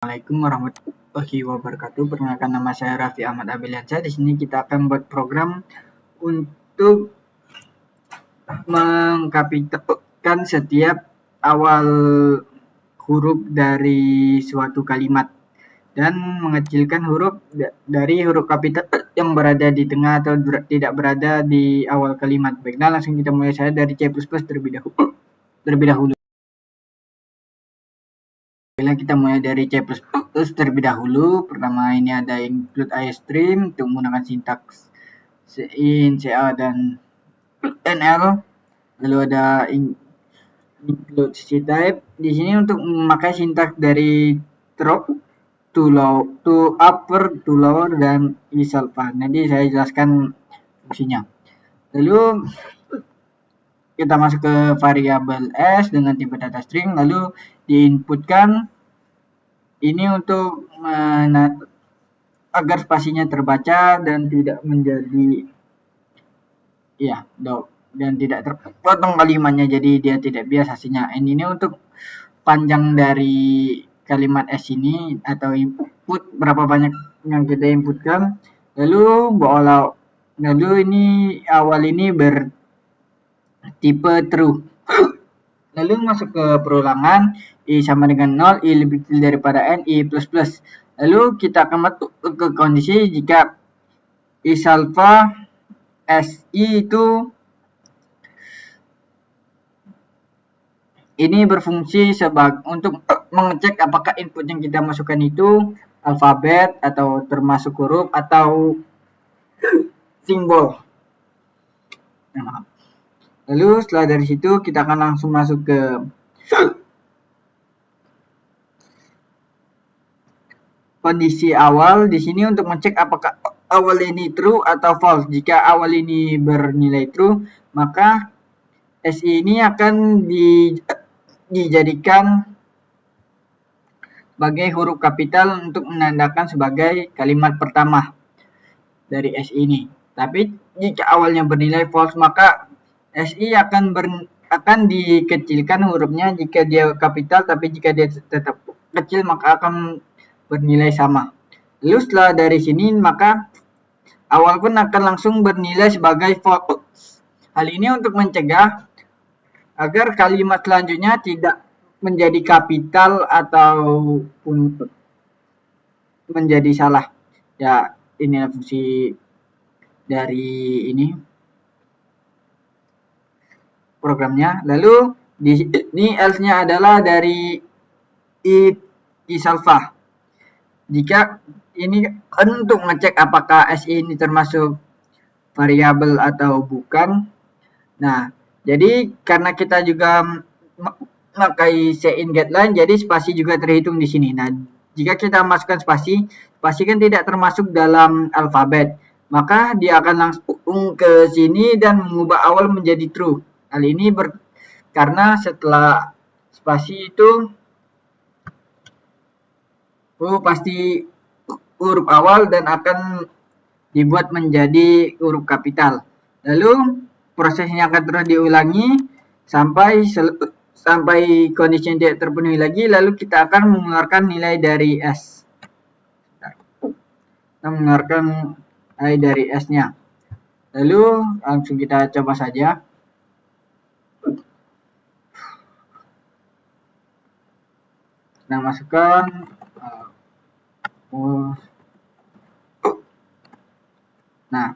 Assalamualaikum warahmatullahi wabarakatuh. Perkenalkan, nama saya Raffi Ahmad Abiliansyah. Di sini kita akan buat program untuk mengkapitalkan setiap awal huruf dari suatu kalimat dan mengecilkan huruf dari huruf kapital yang berada di tengah atau tidak berada di awal kalimat. Baiklah, langsung kita mulai. Saya dari C++ terlebih dahulu. Kita mulai dari C++ terlebih dahulu. Pertama ini ada include iStream untuk menggunakan sintaks in, ca, dan nl. Lalu ada include ctype. Di sini untuk memakai sintaks dari to upper, to lower, dan is alpha. Nanti saya jelaskan fungsinya. Lalu kita masuk ke variabel s dengan tipe data string, lalu diinputkan ini untuk agar spasinya terbaca dan tidak menjadi dan tidak terpotong kalimatnya, jadi dia tidak bias hasilnya. Ini untuk panjang dari kalimat s ini atau input, berapa banyak yang kita inputkan. Lalu ini awal ini bertipe true. Lalu masuk ke perulangan, i sama dengan 0, i lebih kecil daripada n, i plus plus. Lalu kita akan masuk ke kondisi jika is alpha si itu ini berfungsi untuk mengecek apakah input yang kita masukkan itu alfabet atau termasuk huruf atau simbol. Lalu setelah dari situ kita akan langsung masuk ke kondisi awal. Di sini untuk mengecek apakah awal ini true atau false. Jika awal ini bernilai true, maka si ini akan dijadikan sebagai huruf kapital untuk menandakan sebagai kalimat pertama dari si ini. Tapi jika awalnya bernilai false, maka si akan dikecilkan hurufnya jika dia kapital, tapi jika dia tetap kecil maka akan bernilai sama. Lalu setelah dari sini maka awal pun akan langsung bernilai sebagai false. Hal ini untuk mencegah agar kalimat selanjutnya tidak menjadi kapital ataupun menjadi salah. Ya, inilah fungsi dari ini programnya. Lalu di sini else-nya adalah dari is alpha. Jika ini untuk ngecek apakah si ini termasuk variabel atau bukan. Nah, jadi karena kita juga memakai cin guideline, jadi spasi juga terhitung di sini. Nah, jika kita masukkan spasi kan tidak termasuk dalam alfabet, maka dia akan langsung ke sini dan mengubah awal menjadi true. Hal ini karena setelah spasi itu pasti huruf awal dan akan dibuat menjadi huruf kapital. Lalu prosesnya akan terus diulangi sampai kondisi yang tidak terpenuhi lagi. Lalu kita akan mengeluarkan nilai dari s. Kita mengeluarkan nilai dari s-nya. Lalu langsung kita coba saja. Kita masukkan nah,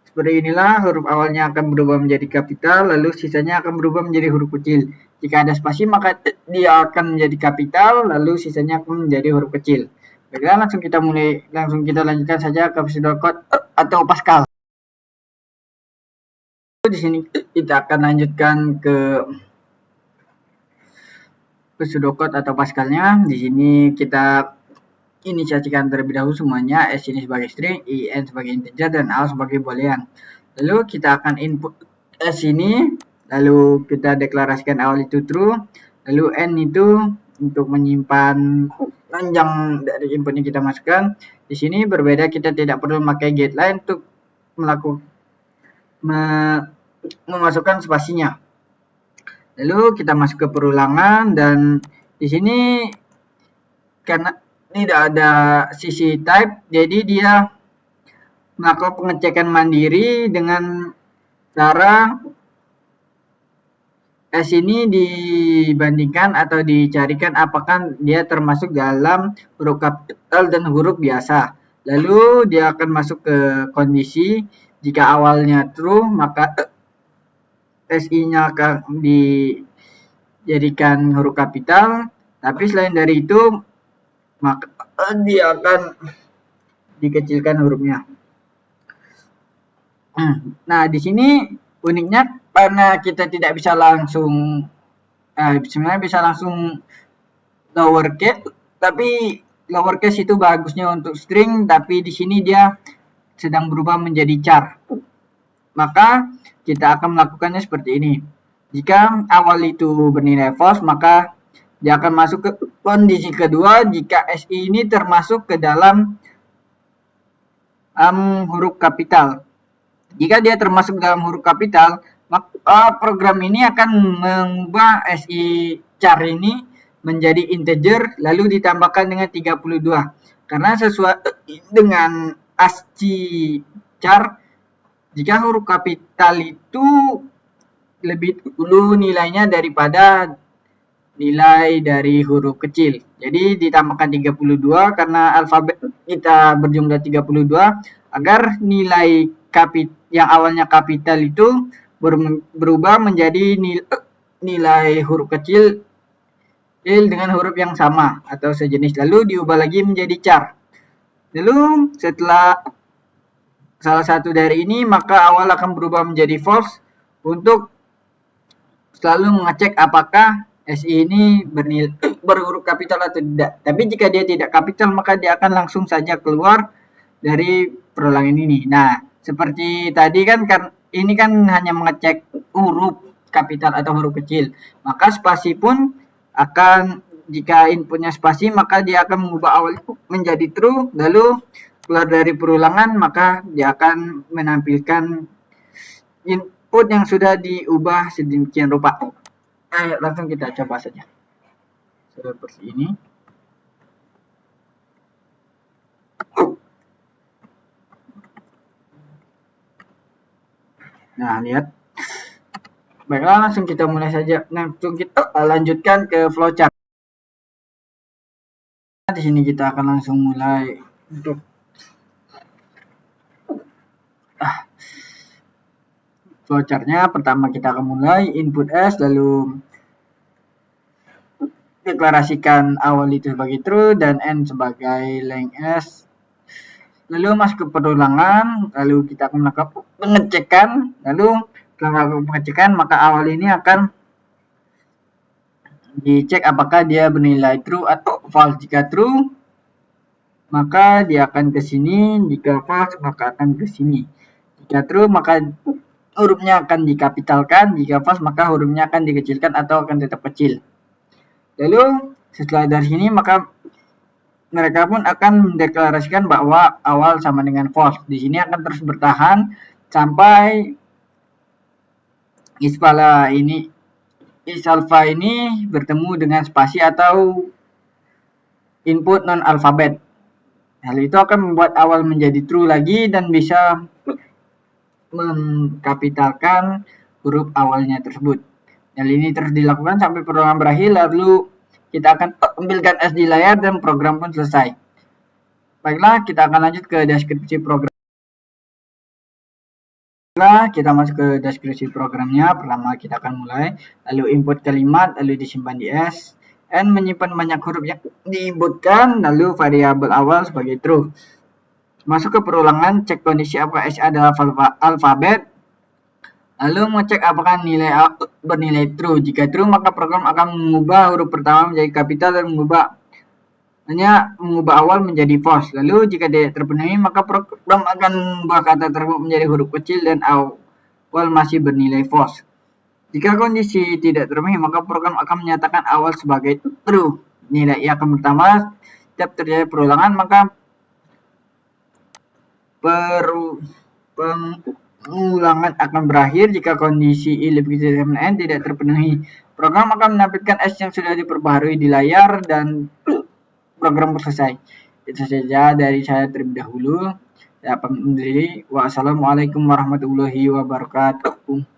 seperti inilah huruf awalnya akan berubah menjadi kapital, lalu sisanya akan berubah menjadi huruf kecil. Jika ada spasi maka dia akan menjadi kapital, lalu sisanya akan menjadi huruf kecil. Baiklah, langsung kita lanjutkan saja ke pseudocode atau Pascal. Di sini kita akan lanjutkan ke pseudocode atau Pascalnya. Di sini kita inisiasikan terlebih dahulu semuanya, s ini sebagai string, in sebagai integer, dan a sebagai boolean. Lalu kita akan input s ini, lalu kita deklarasikan awal itu true, lalu n itu untuk menyimpan panjang dari input yang kita masukkan. Di sini berbeda, kita tidak perlu memakai guideline untuk memasukkan spasinya. Lalu kita masuk ke perulangan, dan di sini karena tidak ada sisi type, jadi dia melakukan pengecekan mandiri dengan cara S ini dibandingkan atau dicarikan apakah dia termasuk dalam huruf kapital dan huruf biasa. Lalu dia akan masuk ke kondisi jika awalnya true maka SI-nya akan dijadikan huruf kapital, tapi selain dari itu maka dia akan dikecilkan hurufnya. Nah, di sini uniknya karena kita tidak bisa langsung sebenarnya bisa langsung lowercase, tapi lowercase itu bagusnya untuk string, tapi di sini dia sedang berubah menjadi char. Maka kita akan melakukannya seperti ini. Jika awal itu bernilai false, maka dia akan masuk ke kondisi kedua jika SI ini termasuk ke dalam huruf kapital. Jika dia termasuk dalam huruf kapital, maka program ini akan mengubah SI char ini menjadi integer lalu ditambahkan dengan 32. Karena sesuai dengan ASCII char, jika huruf kapital itu lebih dulu nilainya daripada nilai dari huruf kecil. Jadi ditambahkan 32 karena alfabet kita berjumlah 32 agar nilai yang awalnya kapital itu berubah menjadi nilai huruf kecil dengan huruf yang sama atau sejenis, lalu diubah lagi menjadi char. Lalu setelah salah satu dari ini maka awal akan berubah menjadi false untuk selalu mengecek apakah SI ini berhuruf kapital atau tidak. Tapi jika dia tidak kapital maka dia akan langsung saja keluar dari perulangan ini. Nah, seperti tadi kan ini kan hanya mengecek huruf kapital atau huruf kecil. Maka spasi pun akan, jika inputnya spasi maka dia akan mengubah awal menjadi true, lalu keluar dari perulangan maka dia akan menampilkan input yang sudah diubah sedemikian rupa. Ayo langsung kita coba saja. Seperti ini. Nah, lihat. Baiklah, langsung kita mulai saja. Langsung kita lanjutkan ke flowchart. Di sini kita akan langsung mulai untuk flowchartnya. Pertama kita akan mulai input S, lalu deklarasikan awal itu sebagai true dan N sebagai length S. Lalu masuk ke perulangan, lalu kita akan melakukan pengecekan, lalu setelah melakukan pengecekan maka awal ini akan dicek apakah dia bernilai true atau false. Jika true maka dia akan ke sini, jika false maka akan ke sini. Jika true maka hurufnya akan dikapitalkan, jika false maka hurufnya akan dikecilkan atau akan tetap kecil. Lalu setelah dari sini maka mereka pun akan mendeklarasikan bahwa awal sama dengan false. Di sini akan terus bertahan sampai is alpha ini bertemu dengan spasi atau input non alfabet. Hal itu akan membuat awal menjadi true lagi dan bisa mengkapitalkan huruf awalnya tersebut. Hal ini terus dilakukan sampai perulangan berakhir, lalu kita akan tampilkan S di layar dan program pun selesai. Baiklah, kita akan lanjut ke deskripsi program. Baiklah, kita masuk ke deskripsi programnya. Pertama kita akan mulai, lalu input kalimat, lalu disimpan di S. N menyimpan banyak huruf yang diinputkan, lalu variabel awal sebagai true. Masuk ke perulangan, cek kondisi apakah S adalah alfabet. Lalu mengecek apakah nilai A bernilai true. Jika true maka program akan mengubah huruf pertama menjadi kapital dan mengubah awal menjadi false. Lalu jika tidak terpenuhi maka program akan mengubah kata tersebut menjadi huruf kecil dan awal masih bernilai false. Jika kondisi tidak terpenuhi maka program akan menyatakan awal sebagai true. Nilai I akan bertambah setiap terjadi perulangan, maka pengulangan akan berakhir jika kondisi I lebih kecil dari N tidak terpenuhi. Program akan menampilkan S yang sudah diperbaharui di layar dan program selesai. Itu saja dari saya terlebih dahulu. Saya pamit undur diri. Wassalamualaikum warahmatullahi wabarakatuh.